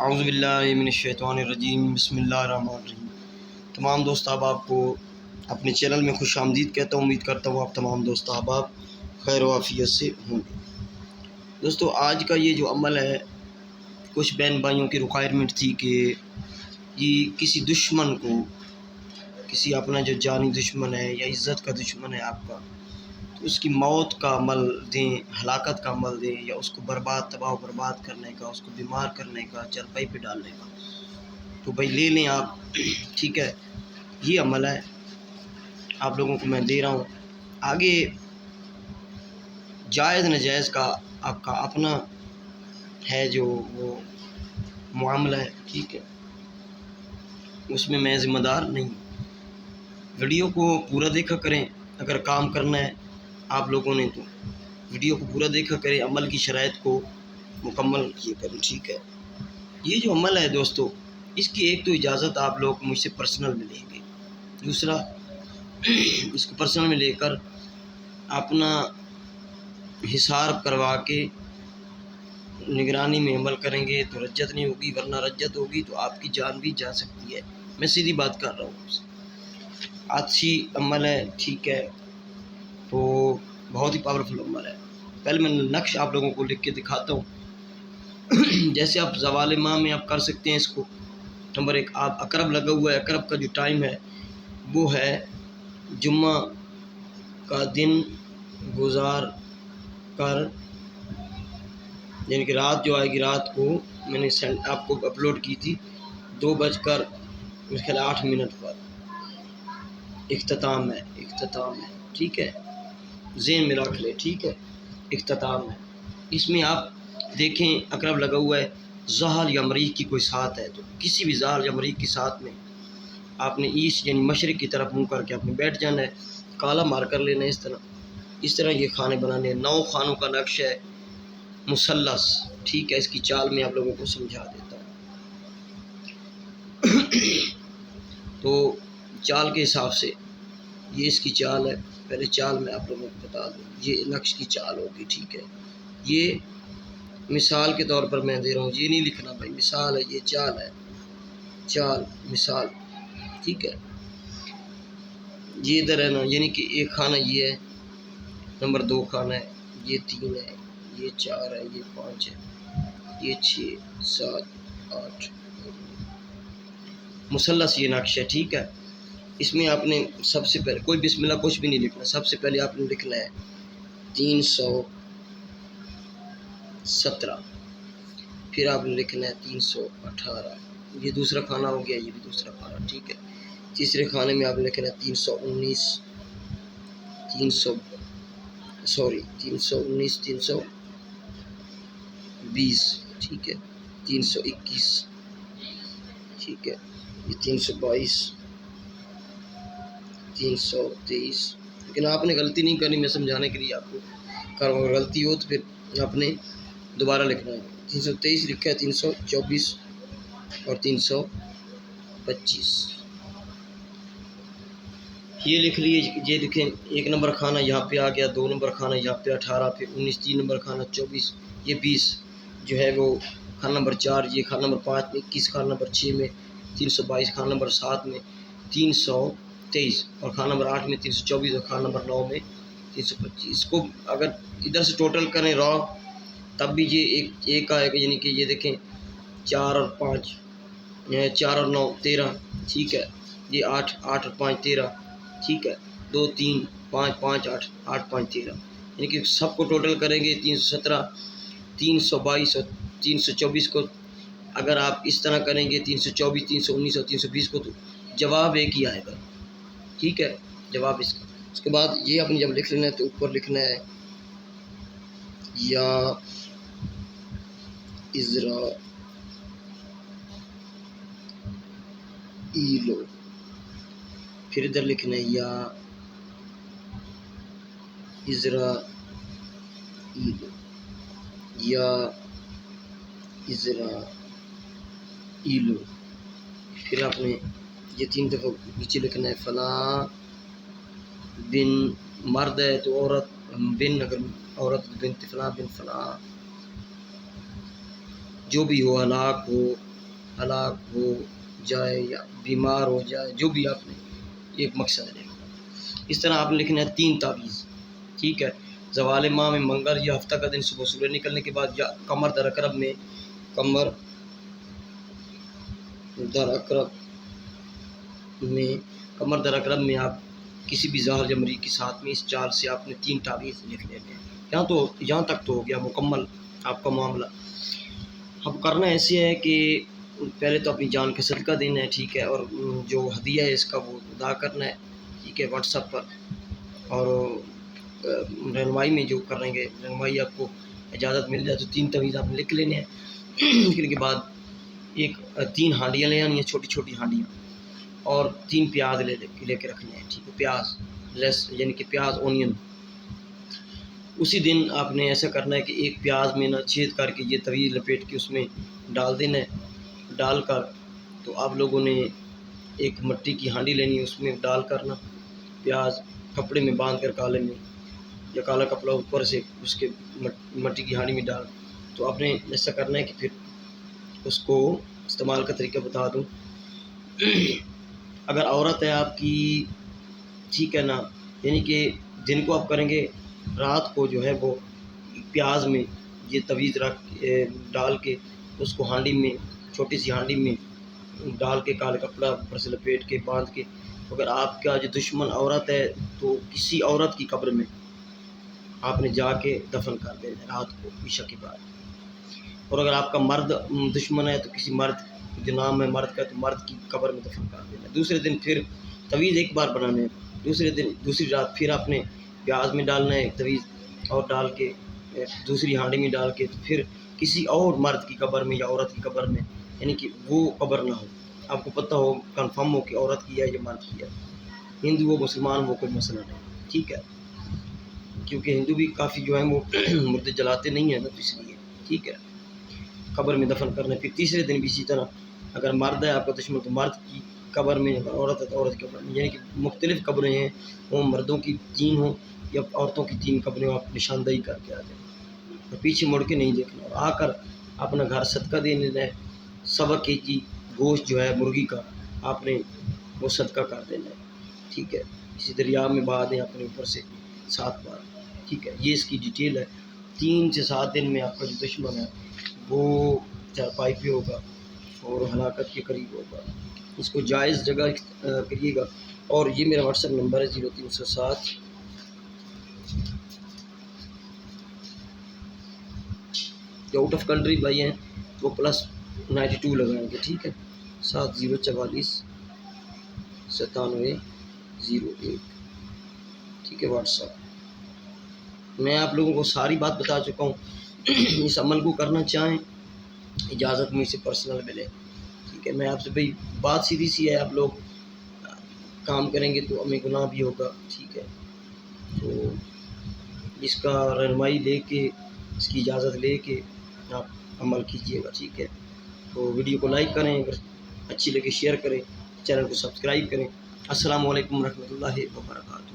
اعوذ باللہ من الشیطان الرجیم، بسم اللہ الرحمن الرحیم۔ تمام دوست احباب کو اپنے چینل میں خوش آمدید کہتا ہوں۔ امید کرتا ہوں آپ تمام دوست احباب خیر و عافیت سے ہوں گے۔ دوستو، آج کا یہ جو عمل ہے، کچھ بہن بھائیوں کی ریکوائرمنٹ تھی کہ یہ کسی دشمن کو، کسی اپنا جو جانی دشمن ہے یا عزت کا دشمن ہے آپ کا، تو اس کی موت کا عمل دیں، ہلاکت کا عمل دیں، یا اس کو تباہ و برباد کرنے کا، اس کو بیمار کرنے کا، چرپائی پہ ڈالنے کا، تو بھائی لے لیں آپ، ٹھیک ہے۔ یہ عمل ہے، آپ لوگوں کو میں دے رہا ہوں۔ آگے جائز ناجائز کا آپ کا اپنا ہے جو وہ معاملہ ہے، ٹھیک ہے، اس میں میں ذمہ دار نہیں۔ ویڈیو کو پورا دیکھا کریں، اگر کام کرنا ہے آپ لوگوں نے تو ویڈیو کو پورا دیکھا کریں، عمل کی شرائط کو مکمل کیے کریں، ٹھیک ہے۔ یہ جو عمل ہے دوستو، اس کی ایک تو اجازت آپ لوگ مجھ سے پرسنل میں لیں گے، دوسرا اس کو پرسنل میں لے کر اپنا حساب کروا کے نگرانی میں عمل کریں گے تو رجت نہیں ہوگی، ورنہ رجت ہوگی تو آپ کی جان بھی جا سکتی ہے۔ میں سیدھی بات کر رہا ہوں آپ سے، اچھی عمل ہے، ٹھیک ہے، تو بہت ہی پاورفل عمل ہے۔ پہلے میں نقش آپ لوگوں کو لکھ کے دکھاتا ہوں۔ جیسے آپ زوال ماہ میں آپ کر سکتے ہیں اس کو۔ نمبر 1، آپ اقرب لگا ہوا ہے، اقرب کا جو ٹائم ہے وہ ہے جمعہ کا دن گزار کر، یعنی کہ رات جو آئے گی، رات کو میں نے آپ کو اپلوڈ کی تھی 2:08 پر اختتام ہے، ٹھیک ہے، ذہن میں رکھ لے، ٹھیک ہے، اختتام ہے۔ اس میں آپ دیکھیں اقرب لگا ہوا ہے، ظہر یا مریخ کی کوئی ساتھ ہے، تو کسی بھی ظہر یا مریخ کی ساتھ میں آپ نے ایسٹ یعنی مشرق کی طرف منہ کر کے آپ نے بیٹھ جانا ہے، کالا مار کر لینا ہے، اس طرح یہ کھانے بنانے ہیں۔ 9 خانوں کا نقش ہے، مثلث، ٹھیک ہے۔ اس کی چال میں آپ لوگوں کو سمجھا دیتا ہوں۔ تو چال کے حساب سے یہ اس کی چال ہے، پہلے چال میں آپ لوگوں کو بتا دوں، یہ نقش کی چال ہوگی، ٹھیک ہے۔ یہ مثال کے طور پر میں دے رہا ہوں، یہ نہیں لکھنا بھائی، مثال ہے، یہ چال ہے، چال مثال، ٹھیک ہے۔ یہ ادھر ہے نا، یعنی کہ ایک خانہ یہ ہے، نمبر 2 خانہ ہے، یہ 3 ہے، یہ 4 ہے، یہ 5 ہے، یہ 6 7 8 مثلث یہ نقش ہے، ٹھیک ہے۔ اس میں آپ نے سب سے پہلے کوئی بسم اللہ کچھ بھی نہیں لکھنا، سب سے پہلے آپ نے لکھنا ہے 317، پھر آپ نے لکھنا ہے 318، یہ دوسرا کھانا ہو گیا، یہ بھی دوسرا کھانا، ٹھیک ہے۔ تیسرے کھانے میں آپ نے لکھنا ہے 319 320، ٹھیک ہے، 321، ٹھیک ہے، یہ 322 323، لیکن آپ نے غلطی نہیں کرنی، میں سمجھانے کے لیے آپ کو کر رہا ہوں، اگر غلطی ہو تو پھر آپ نے دوبارہ لکھنا ہے۔ 323 لکھا ہے، 324 اور 325 یہ لکھ لیے۔ یہ لکھیں، 1 نمبر کھانا یہاں پہ آ گیا، 2 نمبر کھانا یہاں پہ 18، پھر 19، 3 نمبر کھانا 24، یہ 20 جو ہے وہ کھانا نمبر 4، یہ کھانا نمبر 5 میں 21، کھانا نمبر 6 میں 322، کھانا نمبر 7 میں 323، اور کھانا نمبر 8 میں 324، اور کھانا نمبر 9 میں 325۔ اس کو اگر ادھر سے ٹوٹل کریں را، تب بھی یہ ایک آئے گا، یعنی کہ یہ دیکھیں 4 اور 5، 4 اور 9 13، ٹھیک ہے، یہ 8 اور 5 13، ٹھیک ہے، 2 3 5 5 8 8 5 13، یعنی کہ سب کو ٹوٹل کریں گے 317 322 اور 324 کو اگر آپ اس طرح کریں گے 324 319 اور 320 کو، تو جواب ایک ہی آئے گا، ٹھیک ہے، جواب اس کا۔ اس کے بعد یہ اپنے جب لکھ لینا ہے تو اوپر لکھنا ہے یا اسرائیلو، پھر ادھر لکھنا ہے یا اسرائیلو، یا اسرائیلو، پھر آپ نے یہ 3 دفعہ نیچے لکھنا ہے فلاں بن، مرد ہے تو عورت بن، اگر عورت بنت فلاں بن فلاں، جو بھی ہو، ہلاک ہو ہلاک ہو جائے یا بیمار ہو جائے، جو بھی آپ نے ایک مقصد ہے لکھنا۔ اس طرح آپ نے لکھنا ہے 3 تعویذ، ٹھیک ہے۔ زوال ماہ میں منگل یا ہفتہ کا دن صبح سورج نکلنے کے بعد، یا قمر در عقرب میں قمر در عقرب میں آپ کسی بھی ظاہر یا مریض کے ساتھ میں اس چال سے آپ نے 3 تعویذ لکھ لینے ہیں۔ یہاں تک تو ہو گیا مکمل آپ کا معاملہ۔ اب کرنا ایسے ہے کہ پہلے تو اپنی جان کا صدقہ دینا ہے، ٹھیک ہے، اور جو ہدیہ ہے اس کا وہ ادا کرنا ہے، ٹھیک ہے، واٹس ایپ پر، اور رہنمائی میں جو کریں گے، رہنمائی آپ کو اجازت مل جائے تو 3 تعویذ آپ نے لکھ لینے ہیں۔ لکھنے کے بعد 3 ہانڈیاں لے آنی ہیں، چھوٹی چھوٹی ہانڈیاں، اور 3 پیاز لے کے رکھنے ہیں، ٹھیک ہے، پیاز یعنی کہ پیاز اونین۔ اسی دن آپ نے ایسا کرنا ہے کہ ایک پیاز میں نہ چھید کر کے یہ تعویذ لپیٹ کے اس میں ڈال دینا ہے۔ ڈال کر تو آپ لوگوں نے ایک مٹی کی ہانڈی لینی ہے، اس میں ڈال کر نا پیاز کپڑے میں باندھ کر، کالے میں یا کالا کپڑا اوپر سے اس کے مٹی کی ہانڈی میں ڈال، تو آپ نے ایسا کرنا ہے کہ پھر اس کو استعمال کا طریقہ بتا دوں۔ اگر عورت ہے آپ کی، ٹھیک ہے نا، یعنی کہ دن کو آپ کریں گے، رات کو جو ہے وہ پیاز میں یہ تعویذ ڈال کے اس کو ہانڈی میں، چھوٹی سی ہانڈی میں ڈال کے کالے کپڑا اوپر سے لپیٹ کے باندھ کے، اگر آپ کا جو دشمن عورت ہے تو کسی عورت کی قبر میں آپ نے جا کے دفن کر دینا رات کو عشاء کے بعد۔ اور اگر آپ کا مرد دشمن ہے تو کسی مرد جو نام ہے مرد کا، تو مرد کی قبر میں دفن کر دینا۔ دوسرے دن پھر تعویذ ایک بار بنانے ہیں، دوسری رات پھر آپ نے پیاز میں ڈالنا ہے تعویذ، اور ڈال کے دوسری ہانڈی میں ڈال کے، تو پھر کسی اور مرد کی قبر میں یا عورت کی قبر میں، یعنی کہ وہ قبر نہ ہو، آپ کو پتہ ہو، کنفرم ہو کہ عورت کی ہے یا مرد کی ہے، ہندو ہو مسلمان وہ کوئی مسئلہ نہیں، ٹھیک ہے، کیونکہ ہندو بھی کافی جو ہیں وہ مردے جلاتے نہیں ہیں نا، تو اس لیے ٹھیک ہے، قبر میں دفن کرنا ہے۔ پھر تیسرے دن بھی اسی طرح، اگر مرد ہے آپ کا دشمن تو مرد کی قبر میں، اگر عورت ہے تو عورت کی قبر میں، یعنی کہ مختلف قبریں ہیں، وہ مردوں کی 3 ہوں یا عورتوں کی 3 قبریں، آپ نشاندہی کر کے آ جائیں، اور پیچھے مڑ کے نہیں دیکھنا، اور آ کر اپنا گھر صدقہ دے لینا ہے۔ 1.25 kg گوشت جو ہے مرغی کا آپ نے وہ صدقہ کر دینا ہے، ٹھیک ہے، کسی دریا میں بہا دیں اپنے اوپر سے 7 بار، ٹھیک ہے، یہ اس کی ڈیٹیل ہے۔ 3 سے 7 دن میں آپ کا جو دشمن ہے وہ چارپائی پہ ہوگا اور ہلاکت کے قریب ہوگا۔ اس کو جائز جگہ کریے گا، اور یہ میرا واٹس ایپ نمبر ہے 0307 جو آؤٹ آف کنٹری بھائی ہیں وہ +92 لگائیں گے، ٹھیک ہے، 7044 9701، ٹھیک ہے، واٹس ایپ۔ میں آپ لوگوں کو ساری بات بتا چکا ہوں، اس عمل کو کرنا چاہیں اجازت مجھ سے پرسنل ملے، ٹھیک ہے، میں آپ سے بھائی بات سیدھی سی ہے، آپ لوگ کام کریں گے تو ہمیں گناہ بھی ہوگا، ٹھیک ہے، تو اس کا رہنمائی لے کے، اس کی اجازت لے کے آپ عمل کیجیے گا، ٹھیک ہے، تو ویڈیو کو لائک کریں، اگر اچھی لگے شیئر کریں، چینل کو سبسکرائب کریں۔ السلام علیکم ورحمۃ اللہ وبرکاتہ۔